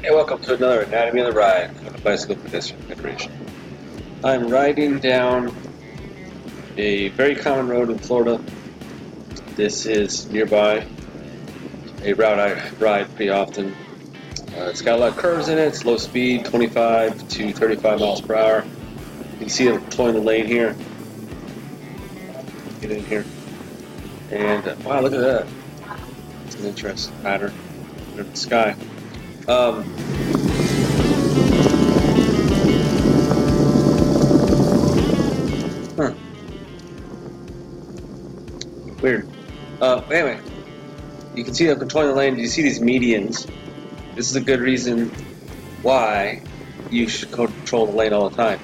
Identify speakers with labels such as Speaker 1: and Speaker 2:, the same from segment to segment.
Speaker 1: Hey, welcome to another Anatomy of the Ride on the Bicycle Pedestrian Federation. I'm riding down a very common road in Florida. This is nearby, a route I ride pretty often. It's got a lot of curves in it. It's low speed, 25 to 35 miles per hour. You can see I'm controlling the lane here. Get in here. And wow, look at that. It's an interesting pattern in the sky. Weird. Anyway, you can see I'm controlling the lane. Do you see these medians? This is a good reason why you should control the lane all the time.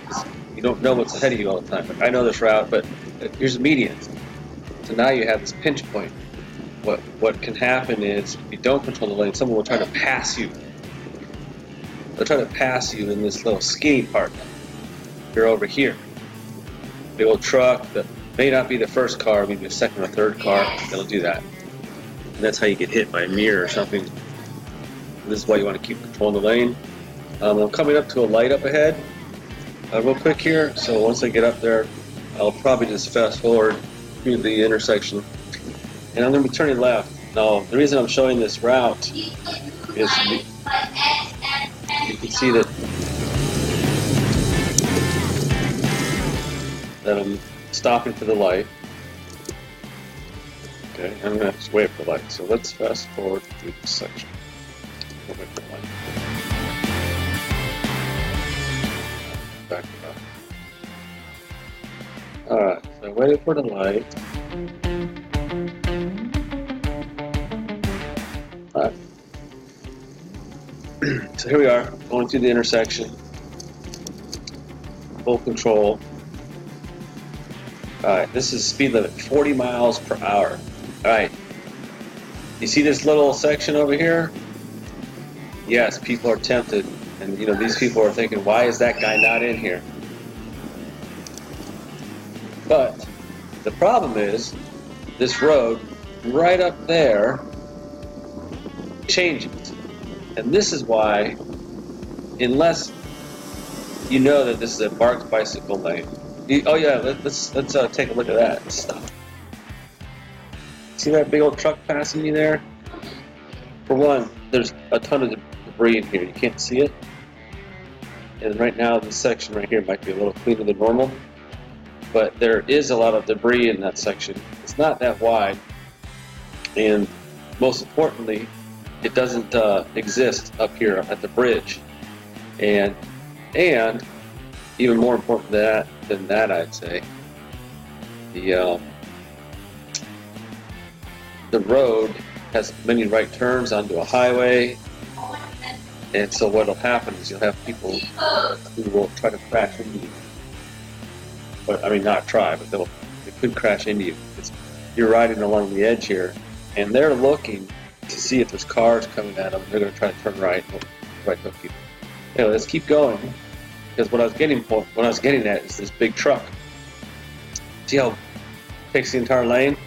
Speaker 1: You don't know what's ahead of you all the time. I know this route, but here's the medians. So now you have this pinch point. What can happen is, if you don't control the lane, someone will try to pass you. They'll try to pass you in this little skinny part. You're over here. Big old truck that may not be the first car, maybe the second or third car that'll do that. And that's how you get hit by a mirror or something. This is why you want to keep controlling the lane. I'm coming up to a light up ahead real quick here, so once I get up there, I'll probably just fast forward through the intersection. And I'm going to be turning left. Now, the reason I'm showing this route is you can see that I'm stopping for the light. Okay, I'm going to have to wait for the light. So let's fast forward through this section. We'll wait for the light. Back it up. Alright, so waiting for the light. Alright. So here we are, going through the intersection. Full control. Alright, this is speed limit, 40 miles per hour. Alright, you see this little section over here? Yes, people are tempted, and these people are thinking, why is that guy not in here? But the problem is, this road right up there changes. And this is why, unless you know that this is a marked bicycle lane. Oh yeah, let's take a look at that stuff. See that big old truck passing you there? For one, there's a ton of debris in here. You can't see it. And right now, this section right here might be a little cleaner than normal. But there is a lot of debris in that section. It's not that wide. And most importantly, it doesn't exist up here at the bridge. And even more important than that, I'd say, the road has many right turns onto a highway, and so what'll happen is you'll have people who will try to crash into you. But I mean, not try, but they could crash into you. You're riding along the edge here, and they're looking to see if there's cars coming at them. They're going to try to turn right hook you. Anyway, let's keep going. Because what I was getting at is this big truck. See how it takes the entire lane?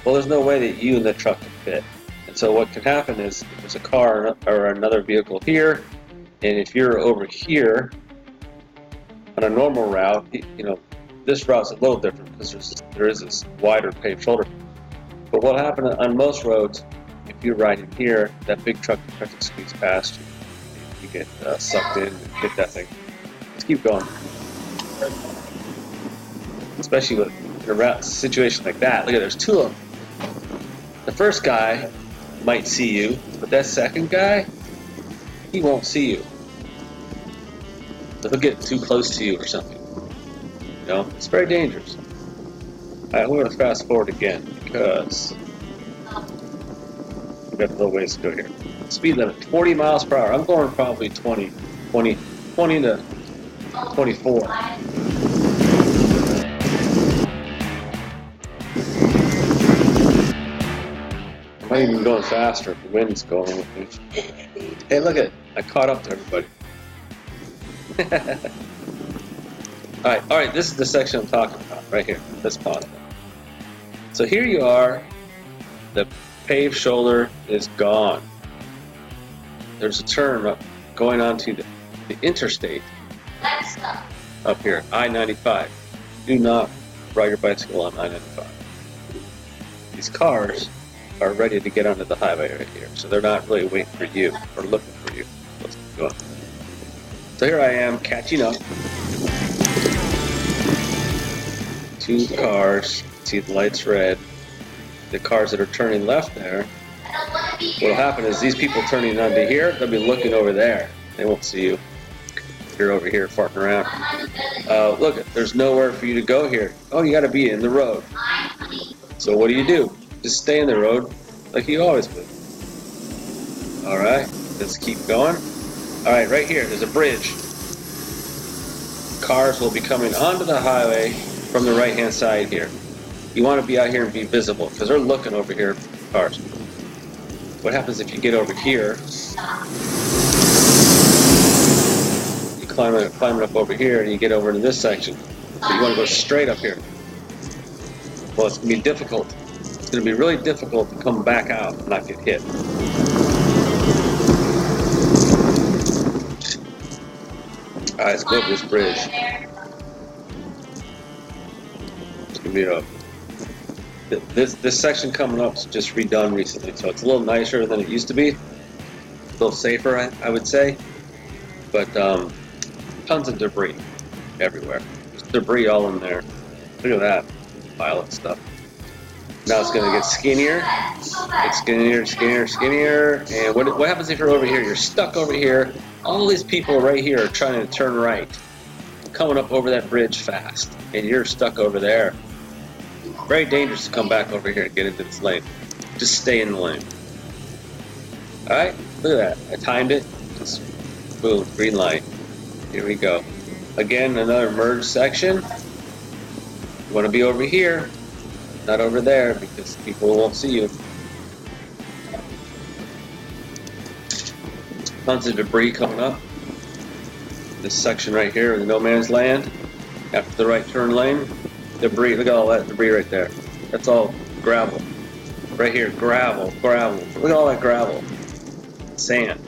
Speaker 1: Well, there's no way that you and the truck can fit. And so what can happen is, if there's a car or another vehicle here, and if you're over here on a normal route, this route's a little different because there is this wider paved shoulder. But what happened on most roads, if you're riding here, that big truck can try to squeeze past you. You get sucked in and hit that thing. Let's keep going. Especially with a situation like that. Look at, there's two of them. The first guy might see you, but that second guy, he won't see you. So he'll get too close to you or something. It's very dangerous. Alright, we're going to fast forward again because we've got a little ways to go here. Speed limit, 40 miles per hour. I'm going probably 20 to 24. I might even be going faster if the wind's going with me. Hey, look at it. I caught up to everybody. Alright, this is the section I'm talking about, right here. Let's pause that. So here you are. The paved shoulder is gone. there's a turn going onto the interstate up here, I-95. Do not ride your bicycle on I-95. These cars are ready to get onto the highway right here, so they're not really waiting for you or looking for you. Let's keep going. So here I am catching up to the cars. See the light's red. The cars that are turning left there, what'll happen is these people turning onto here, they'll be looking over there. They won't see you. You're over here farting around. Look, there's nowhere for you to go here. Oh, you gotta be in the road. So what do? Just stay in the road like you always would. Alright, let's keep going. Alright, right here, there's a bridge. Cars will be coming onto the highway from the right-hand side here. You want to be out here and be visible, because they're looking over here for cars. What happens if you get over here? You climb it up over here, and you get over into this section. So you want to go straight up here. Well, it's going to be difficult. It's going to be really difficult to come back out and not get hit. Alright, let's go over this bridge. It's going to be a... This section coming up is just redone recently, so it's a little nicer than it used to be. A little safer, I would say. But tons of debris everywhere. There's debris all in there. Look at that pile of stuff. Now it's going to get skinnier. It's skinnier, skinnier, skinnier. And what happens if you're over here? You're stuck over here. All these people right here are trying to turn right, coming up over that bridge fast, and you're stuck over there. Very dangerous to come back over here and get into this lane. Just stay in the lane. Alright, look at that. I timed it. Just boom, green light. Here we go. Again, another merge section. You want to be over here, not over there, because people won't see you. Tons of debris coming up. This section right here, the no man's land, after the right turn lane. Debris, look at all that debris right there. That's all gravel. Right here, gravel, gravel. Look at all that gravel. Sand.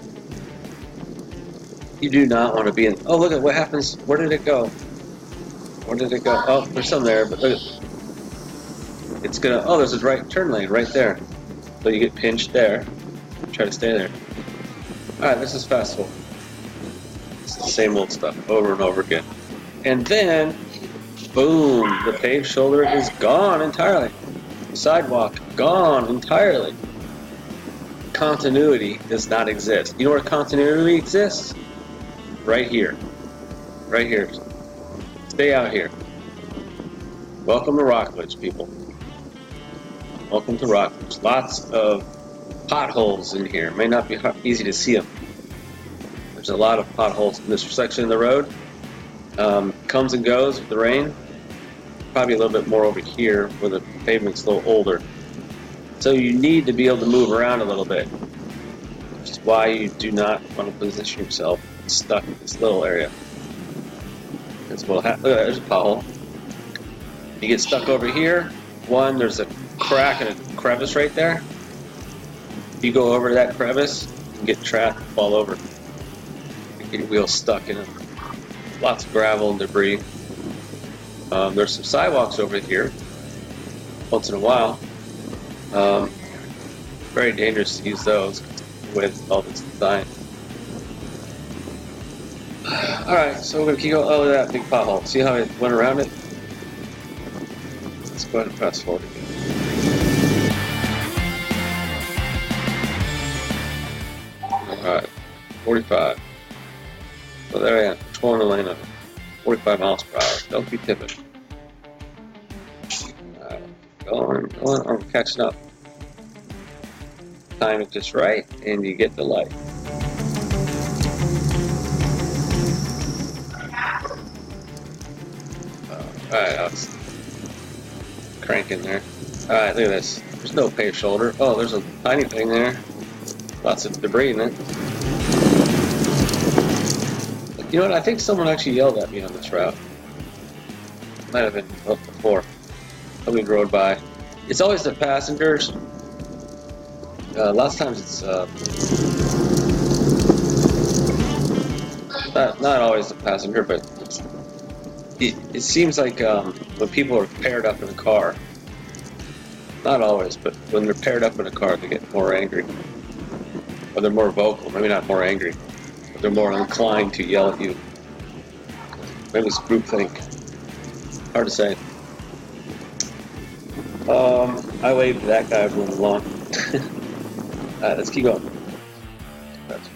Speaker 1: You do not want to be in. Oh, look at what happens. Where did it go? Where did it go? Oh, there's some there, but look. It's gonna. Oh, there's a right turn lane right there. So you get pinched there. Try to stay there. Alright, this is fast forward. It's the same old stuff over and over again. And then, boom, the paved shoulder is gone entirely. The sidewalk, gone entirely. Continuity does not exist. You know where continuity exists? Right here. Right here. Stay out here. Welcome to Rockledge, people. Welcome to Rockledge. Lots of potholes in here. May not be easy to see them. There's a lot of potholes in this section of the road. Comes and goes with the rain. Probably a little bit more over here where the pavement's a little older. So you need to be able to move around a little bit. Which is why you do not want to position yourself stuck in this little area. That's what will happen. Look at that, there's a pothole. You get stuck over here. One, there's a crack and a crevice right there. If you go over that crevice, you can get trapped and fall over. You get your wheel stuck in it. Lots of gravel and debris. There's some sidewalks over here. Once in a while. Very dangerous to use those with all this design. Alright, so we're going to keep going. Oh, that big pothole. See how it went around it? Let's go ahead and press forward again. Alright, 45. So there I am, controlling the lane of 45 miles per hour. Don't be tipping. Going, I'm catching up. Time it just right, and you get the light. Alright, I was cranking there. Alright, look at this. There's no paved shoulder. Oh, there's a tiny thing there. Lots of debris in it. You know what? I think someone actually yelled at me on this route. Might have been before. Somebody rode by. It's always the passengers. Lots of times it's Not always the passenger, but it seems like when people are paired up in a car, not always, but when they're paired up in a car, they get more angry. Or they're more vocal, maybe not more angry, but they're more inclined to yell at you. Maybe it's groupthink. Hard to say. I waved to that guy moving along. Alright, let's keep going. That's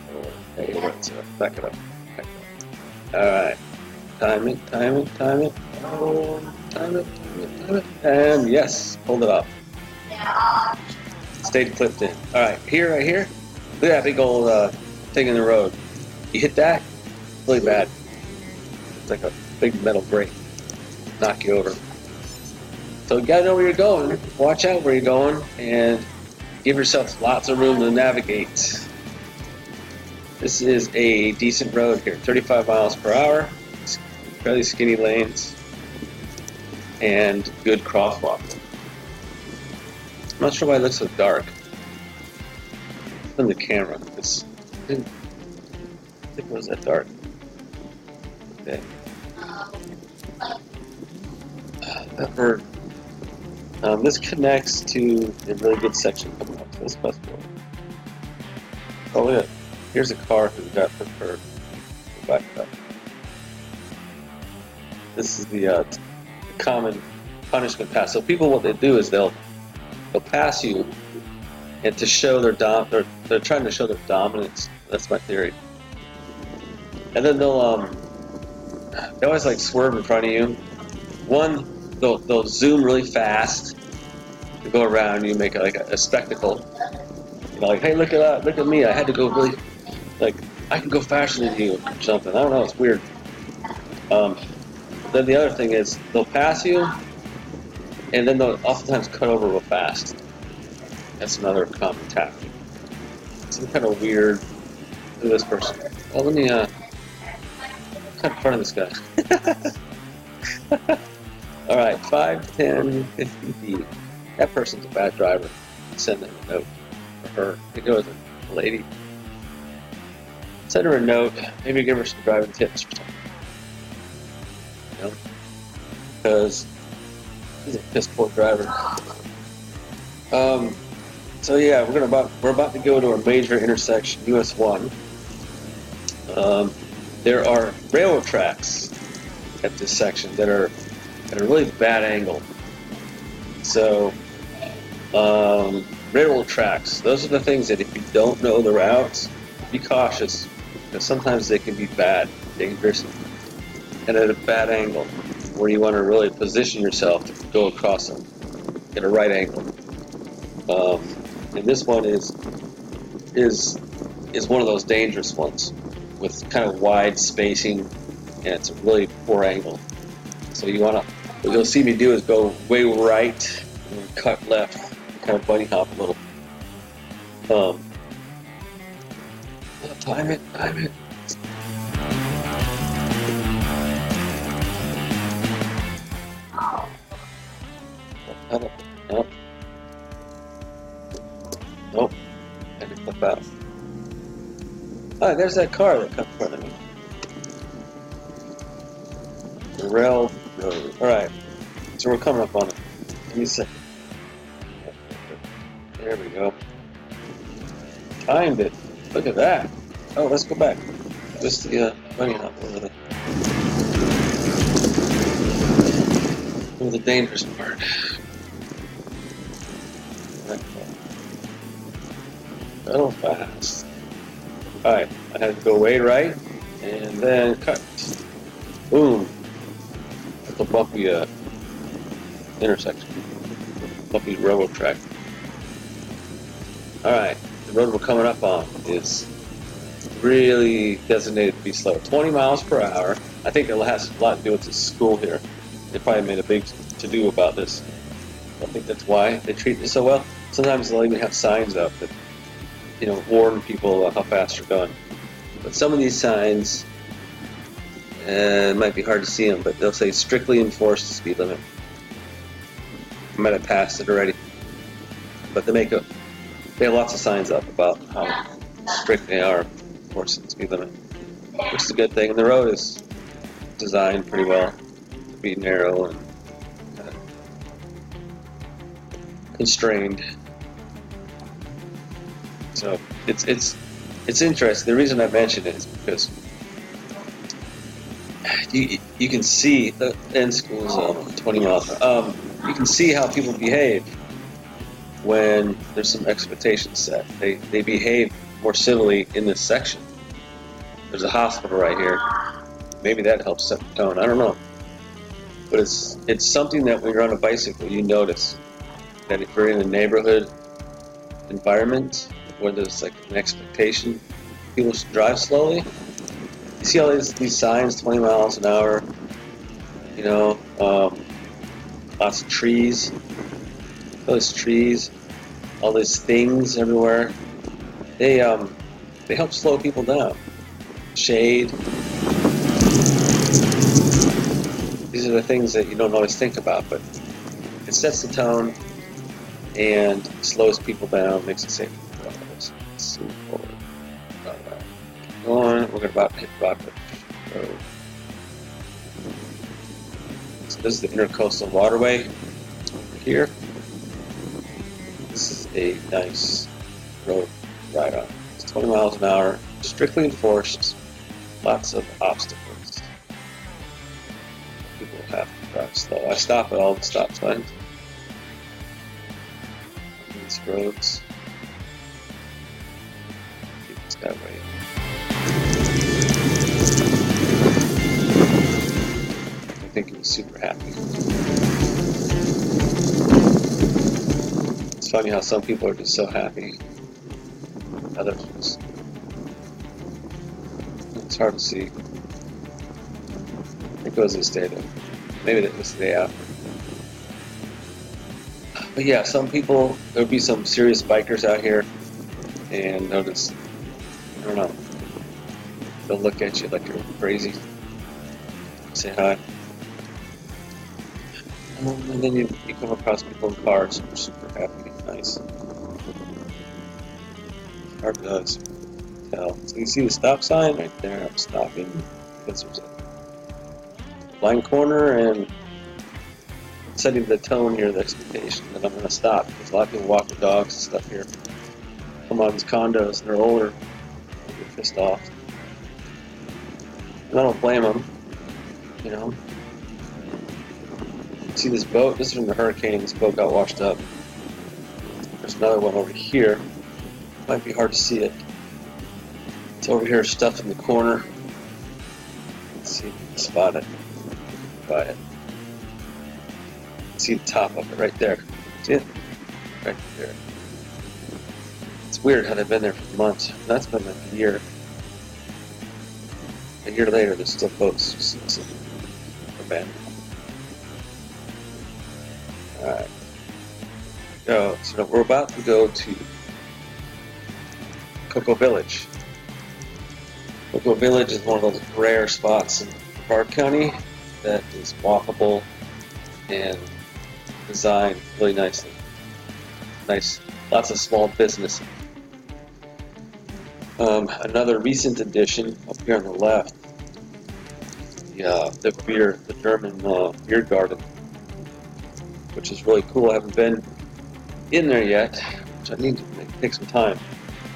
Speaker 1: hey, let's back it up. Alright. Time it. And yes, hold it up. Stayed clipped in. Alright, right here. Look at that big old thing in the road. You hit that, really bad. It's like a big metal brake. Knock you over. So you gotta know where you're going. Watch out where you're going and give yourself lots of room to navigate. This is a decent road here. 35 miles per hour. Fairly skinny lanes. And good crosswalk. I'm not sure why it looks so dark. On the camera. I think it was that dark. Okay. This connects to a really good section coming up to this bus door. Oh look, here's a car who got preferred. Back up. This is the common punishment pass. So people, what they do is they'll pass you, and to show their they're trying to show their dominance. That's my theory. And then they always like swerve in front of you. One, they'll zoom really fast to go around you, make like a spectacle. You know, like, hey, look at me. I had to go really, like, I can go faster than you or something. I don't know. It's weird. Then the other thing is they'll pass you, and then they'll oftentimes cut over real fast. That's another common tactic. Some kind of weird. Look at this person. Oh, let me cut in front of this guy. All right, 5, 10, 50 feet. That person's a bad driver. Send them a note for her. I think it was a lady. Send her a note. Maybe give her some driving tips or something. You know, because she's a piss poor driver. So yeah, we're about to go to a major intersection, US 1. There are railroad tracks at this section that are at a really bad angle. So, railroad tracks, those are the things that if you don't know the routes, be cautious, because sometimes they can be bad, dangerous, and at a bad angle, where you want to really position yourself to go across them at a right angle. And this one is one of those dangerous ones, with kind of wide spacing, and it's a really poor angle. So what you'll see me do is go way right and cut left, kind of bunny hop a little. Time it. Nope. I had to clip out. Ah, there's that car that cut in front of me. The railroad. Alright. So we're coming up on it. Give me a second. There we go. Timed it. Look at that. Oh, let's go back. Just the bunny hop over there. Oh, the dangerous part. Pedal fast. Alright, I had to go way right and then cut. Boom. That's a bumpy intersection. Bumpy railroad track. Alright, the road we're coming up on is really designated to be slow. 20 miles per hour. I think it has a lot to do with the school here. They probably made a big to-do about this. I think that's why they treat it so well. Sometimes they'll even have signs up that, you know, warn people how fast you're going. But some of these signs, it might be hard to see them, but they'll say strictly enforce the speed limit. I might have passed it already. But they have lots of signs up about how strict they are enforcing the speed limit. which is a good thing. And the road is designed pretty well to be narrow and constrained. So it's interesting. The reason I mention it is because you can see the end school's 20 miles. You can see how people behave when there's some expectations set. They behave more civilly in this section. There's a hospital right here. Maybe that helps set the tone. I don't know. But it's something that when you're on a bicycle, you notice that if you're in a neighborhood environment where there's like an expectation, people should drive slowly. You see all these signs, 20 miles an hour, you know, lots of trees, all these trees, all these things everywhere. They help slow people down. Shade. These are the things that you don't always think about, but it sets the tone and slows people down, makes it safer for others. Let's move forward. We're about to hit Rockwood Road. So this is the Intercoastal Waterway over here. This is a nice road ride on. It's 20 miles an hour, strictly enforced, lots of obstacles. People have to drive slow. I stop at all the stop signs. These roads. Keep this guy waiting. I think he was super happy. It's funny how some people are just so happy. Others just, it's hard to see. It goes this day though. Maybe that was the day after. But yeah, some people, there'll be some serious bikers out here and they'll just, I don't know, they'll look at you like you're crazy. Say hi. And then you come across people in cars who are super happy and nice. Hard to tell. So you see the stop sign right there. I'm stopping because there's a blind corner and setting the tone here, the expectation that I'm going to stop. Because a lot of people walk their dogs and stuff here. Come on these condos, they're older. They get pissed off. And I don't blame them, you know. See this boat? This is from the hurricane. This boat got washed up. There's another one over here. Might be hard to see it. It's over here stuffed in the corner. Let's see if you can spot it. By it. See the top of it right there. See it? Right there. It's weird how they've been there for months. That's been like a year. A year later, there's still boats just abandoned. Alright. So we're about to go to Cocoa Village. Cocoa Village is one of those rare spots in Brevard County that is walkable and designed really nicely. Nice, lots of small business. Another recent addition up here on the left, the German beer garden, which is really cool. I haven't been in there yet, which I need to take some time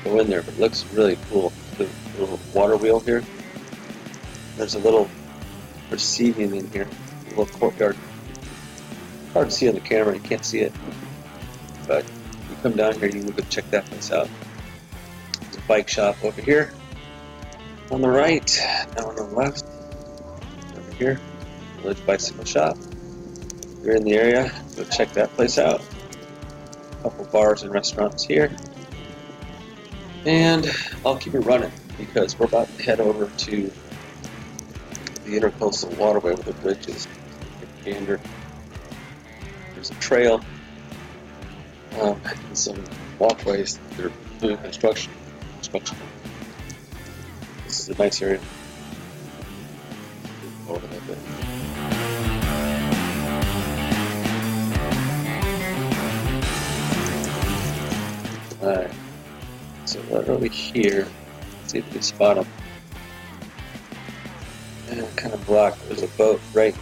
Speaker 1: to go in there, but it looks really cool. The little water wheel here. There's seating in here, a little courtyard. Hard to see on the camera, you can't see it. But if you come down here, you can go check that place out. There's a bike shop over here on the right, now on the left, over here, Village Bicycle Shop. If you're in the area, go check that place out. A couple bars and restaurants here. And I'll keep it running because we're about to head over to the Intercoastal Waterway where the bridge is. Gander. There's a trail and some walkways that are doing construction. This is a nice area. Over a little bit. Alright, so right over here, let's see if we can spot them. And kind of blocked. There's a boat right.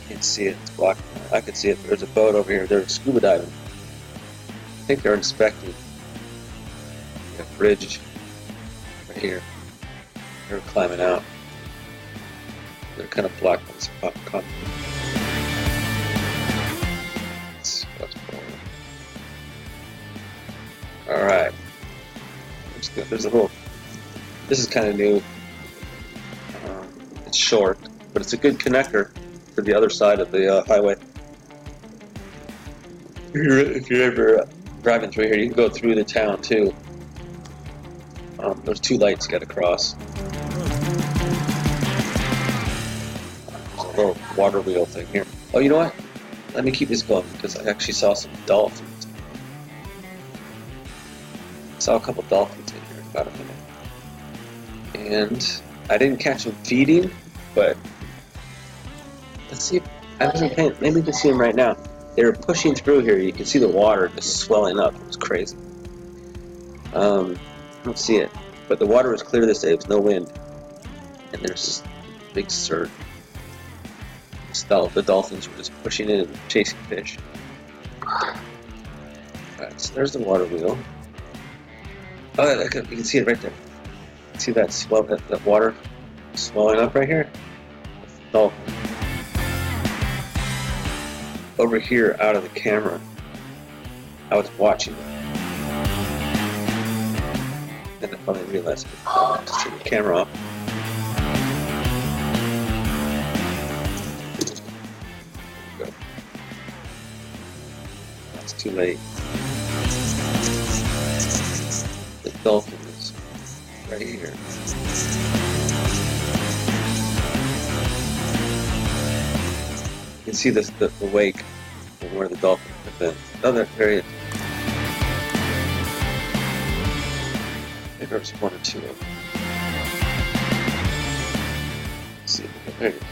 Speaker 1: Can't see it. It's blocked. I can see it. There's a boat over here. They're scuba diving. I think they're inspecting a bridge right here. They're climbing out. They're kind of blocked by this concrete. All right. There's a little. This is kind of new. It's short, but it's a good connector for the other side of the highway. If you're ever driving through here, you can go through the town too. There's two lights you got to cross. There's a little water wheel thing here. Oh, you know what? Let me keep this going because I actually saw some dolphins. I saw a couple dolphins in here in about a minute. And I didn't catch them feeding, but let's see. I wasn't paying. Maybe you can see them right now. They were pushing through here. You can see the water just swelling up. It was crazy. I don't see it, but the water was clear this day. There was no wind, and there's this big surge. The dolphins were just pushing in and chasing fish. Alright, so there's the water wheel. Oh, you can see it right there. See that swell, that water swelling up right here? Dolphin. Over here, out of the camera, I was watching it. And I finally realized I just turn the camera off. There we go. That's too late. The dolphin is right here. You can see the wake of where the dolphin has been. Oh, there he is. Maybe there's one or two of them. Let's see. There he is.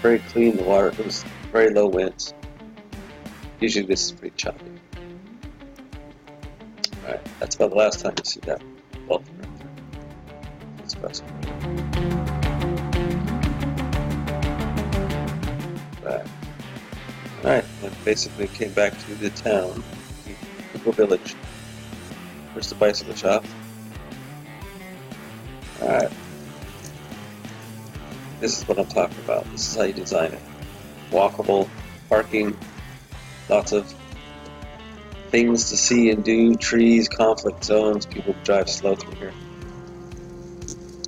Speaker 1: Very clean the water. It was very low winds. Usually this is pretty choppy. Alright, that's about the last time you see that dolphin right there. That's best. Alright, and basically came back to the town, the village. There's the bicycle shop. Alright. This is what I'm talking about. This is how you design it. Walkable, parking, lots of things to see and do, trees, conflict zones, people drive slow through here.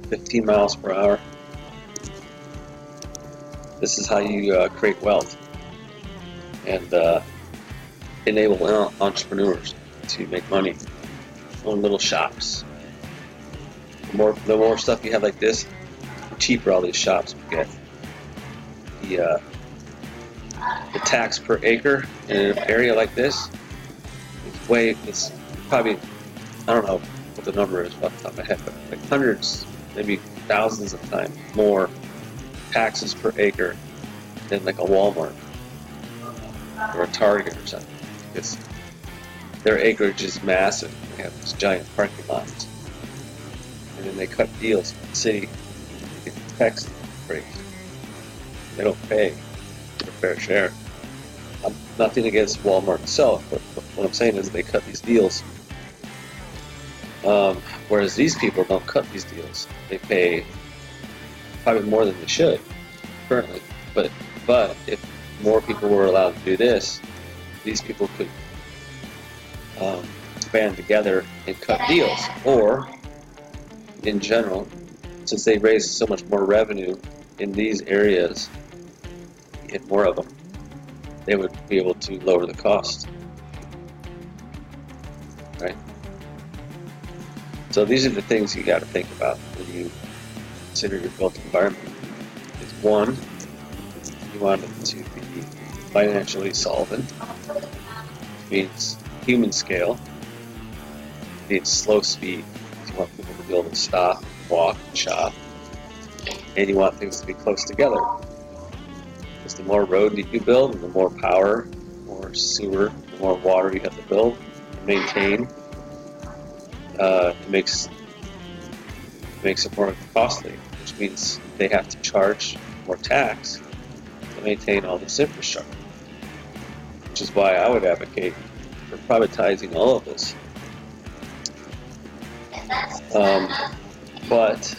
Speaker 1: 15 miles per hour. This is how you create wealth and enable entrepreneurs to make money. Own little shops. The more stuff you have like this, the cheaper all these shops will get. The tax per acre in an area like this it's probably, I don't know what the number is off the top of my head, but like hundreds, maybe thousands of times more taxes per acre than like a Walmart or a Target or something. Because their acreage is massive. They have these giant parking lots. And then they cut deals with the city to get the tax breaks. They don't pay their fair share. I'm nothing against Walmart itself, but what I'm saying is they cut these deals. Whereas these people don't cut these deals. They pay probably more than they should currently. But if more people were allowed to do this, these people could band together and cut deals. Or, in general, since they raise so much more revenue in these areas, get more of them, they would be able to lower the cost. Right? So these are the things you got to think about when you consider your built environment. Is one, you want it to be financially solvent, which means human scale, it means slow speed. You want people to be able to stop, walk, and shop, and you want things to be close together. Because the more road that you build, and the more power, more sewer, the more water you have to build and maintain, makes it more costly, which means they have to charge more tax to maintain all this infrastructure. Which is why I would advocate for privatizing all of this. But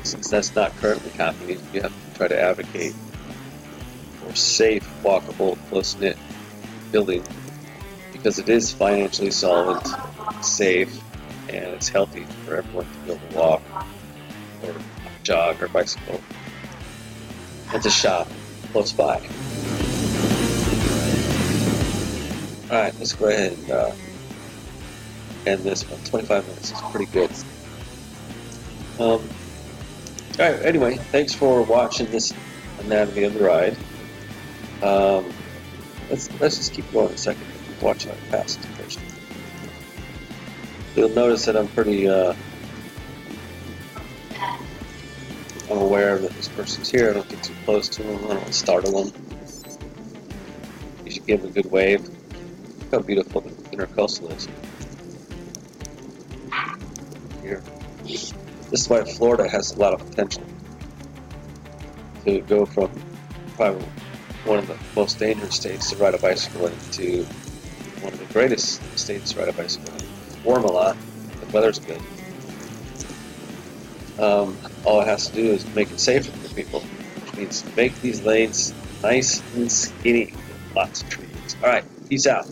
Speaker 1: since that's not currently happening, you have to try to advocate for safe, walkable, close-knit building, because it is financially solvent, safe, and it's healthy for everyone to be able to walk or jog or bicycle and to shop close by. Alright, let's go ahead and end this one. 25 minutes is pretty good. Alright, anyway, thanks for watching this anatomy of the ride. Let's just keep going a second. Watch how I pass this person. You'll notice that I'm pretty I'm aware that this person's here. I don't get too close to them. I don't startle them. You should give them a good wave. Look how beautiful the intercoastal is. Here. This is why Florida has a lot of potential to go from probably one of the most dangerous states to ride a bicycle in to one of the greatest states to ride a bicycle in. Warm a lot, the weather's good. All it has to do is make it safer for people, which means make these lanes nice and skinny with lots of trees. Alright, peace out.